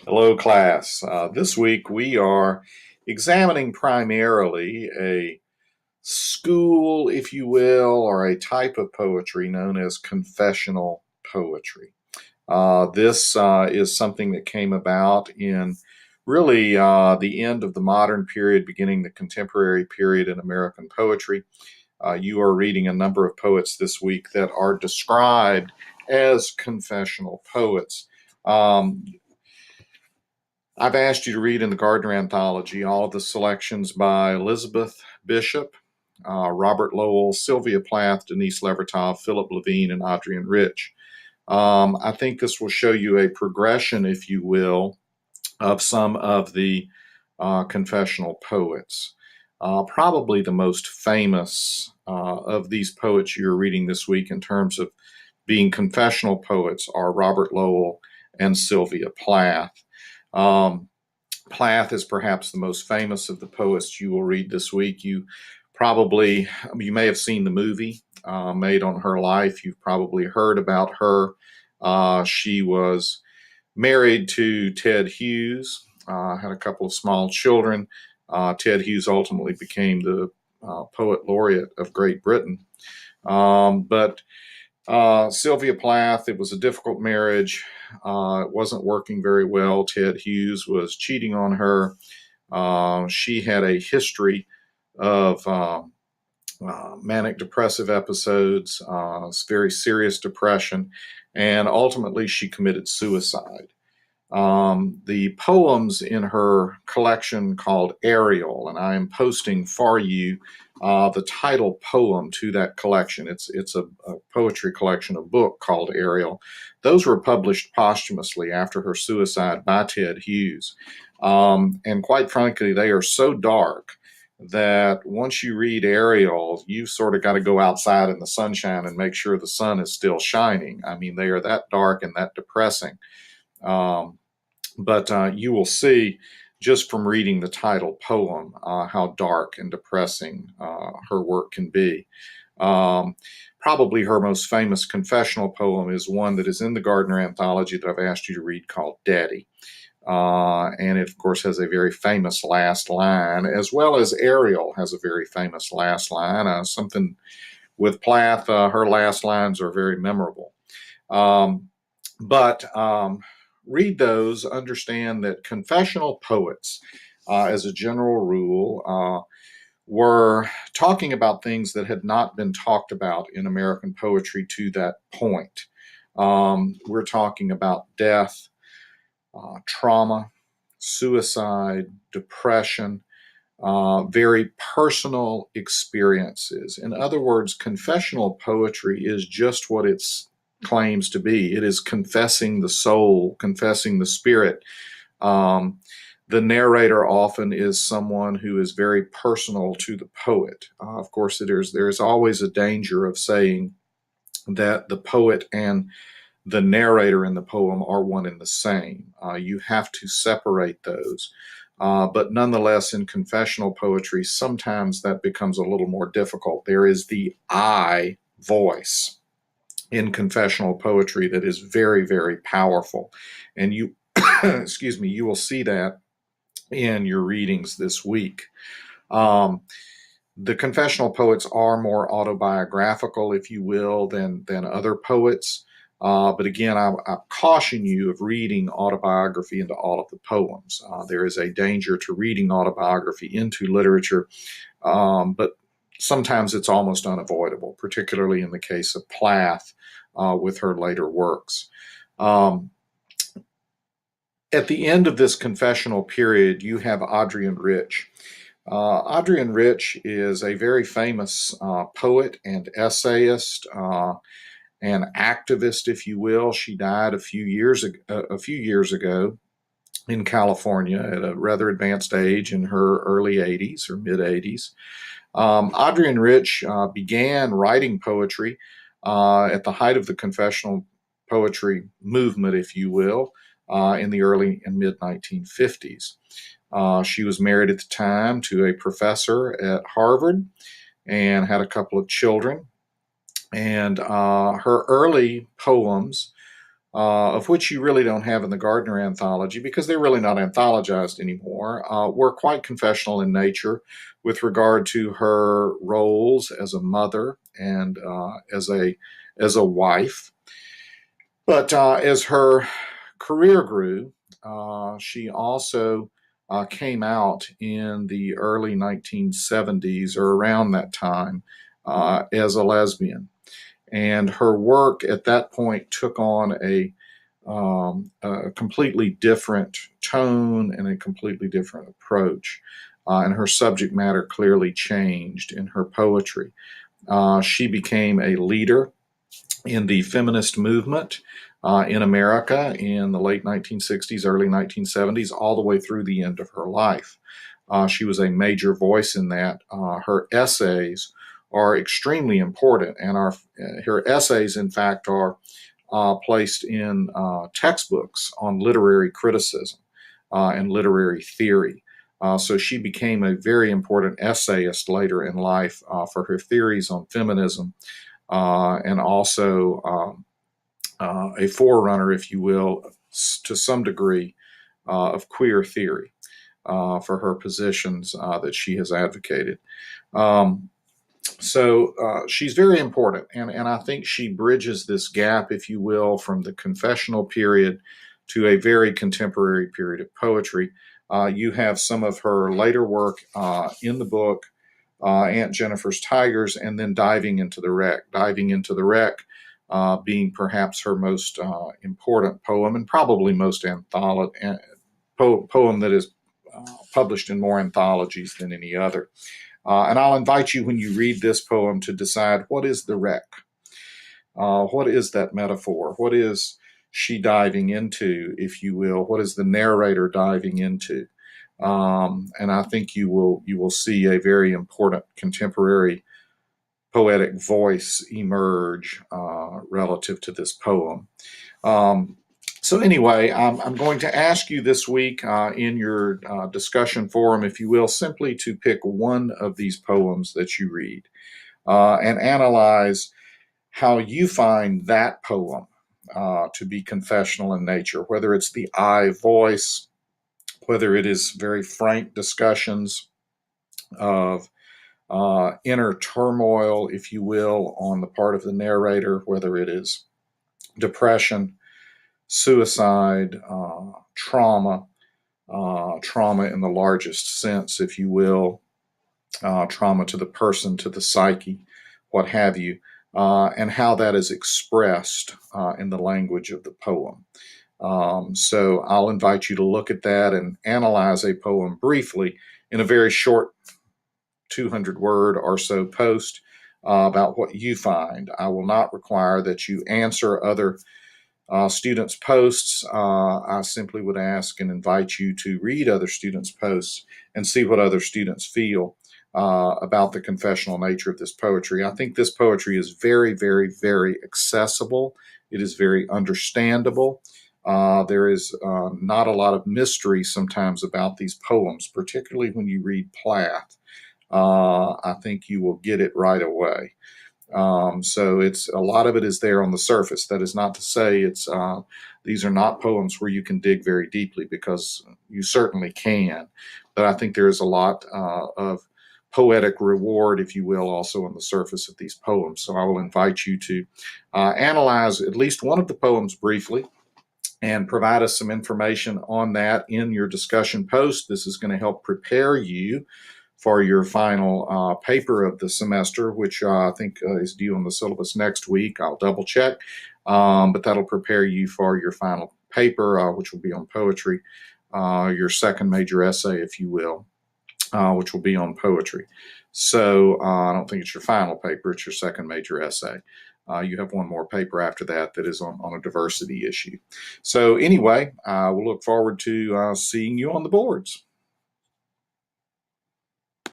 Hello, class. This week we are examining primarily a school, if you will, or a type of poetry known as confessional poetry. This is something that came about in really the end of the modern period, beginning the contemporary period in American poetry. You are reading a number of poets this week that are described as confessional poets. Um, I've asked you to read in the Gardner Anthology all of the selections by Elizabeth Bishop, Robert Lowell, Sylvia Plath, Denise Levertov, Philip Levine, and Adrienne Rich. I think this will show you a progression, if you will, of some of the confessional poets. Probably the most famous of these poets you're reading this week in terms of being confessional poets are Robert Lowell and Sylvia Plath. Um, Plath is perhaps the most famous of the poets you will read this week. You may have seen the movie made on her life. You've probably heard about her. She was married to Ted Hughes, had a couple of small children. Ted Hughes ultimately became the poet laureate of Great Britain. But Sylvia Plath, it was a difficult marriage. It wasn't working very well. Ted Hughes was cheating on her. She had a history of manic depressive episodes, very serious depression, and ultimately she committed suicide. The poems in her collection called Ariel, and I am posting for you the title poem to that collection. It's a poetry collection, a book called Ariel. Those were published posthumously after her suicide by Ted Hughes. And quite frankly, they are so dark that once you read Ariel, you've sort of got to go outside in the sunshine and make sure the sun is still shining. I mean, they are that dark and that depressing. But you will see just from reading the title poem how dark and depressing her work can be. Um, Probably her most famous confessional poem is one that is in the Gardner Anthology that I've asked you to read called Daddy. And it, of course, has a very famous last line, as well as Ariel has a very famous last line. Something with Plath, her last lines are very memorable. But read those, understand that confessional poets, as a general rule, were talking about things that had not been talked about in American poetry to that point. We're talking about death, trauma, suicide, depression, very personal experiences. In other words, confessional poetry is just what it claims to be. It is confessing the soul, confessing the spirit. Um, the narrator often is someone who is very personal to the poet. Of course, there's always a danger of saying that the poet and the narrator in the poem are one and the same. You have to separate those. But nonetheless, in confessional poetry, sometimes that becomes a little more difficult. There is the I voice in confessional poetry that is very, very powerful. And you, excuse me, you will see that in your readings this week. Um, the confessional poets are more autobiographical, if you will, than other poets. But again, I caution you of reading autobiography into all of the poems. There is a danger to reading autobiography into literature, but sometimes it's almost unavoidable, particularly in the case of Plath with her later works. Um, at the end of this confessional period, you have Adrienne Rich. Adrienne Rich is a very famous poet and essayist, and activist, if you will. She died a few years ago in California at a rather advanced age in her early 80s or mid 80s. Adrienne Rich began writing poetry at the height of the confessional poetry movement, if you will, in the early and mid 1950s. She was married at the time to a professor at Harvard and had a couple of children. And her early poems of which you really don't have in the Gardner anthology because they're really not anthologized anymore, were quite confessional in nature with regard to her roles as a mother and as a wife. But as her career grew, she also came out in the early 1970s or around that time as a lesbian. And her work at that point took on a completely different tone and a completely different approach. And her subject matter clearly changed in her poetry. She became a leader in the feminist movement in America in the late 1960s, early 1970s, all the way through the end of her life. She was a major voice in that. Her essays are extremely important, and her essays, in fact, are placed in textbooks on literary criticism and literary theory. So she became a very important essayist later in life for her theories on feminism and also a forerunner, if you will, to some degree, of queer theory for her positions that she has advocated. So she's very important, and I think she bridges this gap, if you will, from the confessional period to a very contemporary period of poetry. You have some of her later work in the book, Aunt Jennifer's Tigers, and then Diving into the Wreck. Diving into the Wreck being perhaps her most important poem and probably most poem that is published in more anthologies than any other. And I'll invite you when you read this poem to decide, what is the wreck? What is that metaphor? What is she diving into, if you will? What is the narrator diving into? And I think you will see a very important contemporary poetic voice emerge relative to this poem. So anyway, I'm going to ask you this week in your discussion forum, if you will, simply to pick one of these poems that you read and analyze how you find that poem to be confessional in nature, whether it's the I voice, whether it is very frank discussions of inner turmoil, if you will, on the part of the narrator, whether it is depression, suicide, trauma, trauma in the largest sense, if you will, trauma to the person, to the psyche, what have you, and how that is expressed in the language of the poem. So I'll invite you to look at that and analyze a poem briefly in a very short 200 word or so post about what you find. I will not require that you answer other students' posts. I simply would ask and invite you to read other students' posts and see what other students feel about the confessional nature of this poetry. I think this poetry is very, very, very accessible. It is very understandable. There is not a lot of mystery sometimes about these poems, particularly when you read Plath. I think you will get it right away. So it's a lot of it is there on the surface. That is not to say these are not poems where you can dig very deeply, because you certainly can. But I think there is a lot of poetic reward, if you will, also on the surface of these poems. So I will invite you to analyze at least one of the poems briefly and provide us some information on that in your discussion post. This is going to help prepare you for your final paper of the semester, which I think is due on the syllabus next week. I'll double check, but that'll prepare you for your final paper, which will be on poetry, your second major essay, if you will, which will be on poetry. So I don't think it's your final paper, it's your second major essay. You have one more paper after that that is on a diversity issue. So anyway, we'll look forward to seeing you on the boards.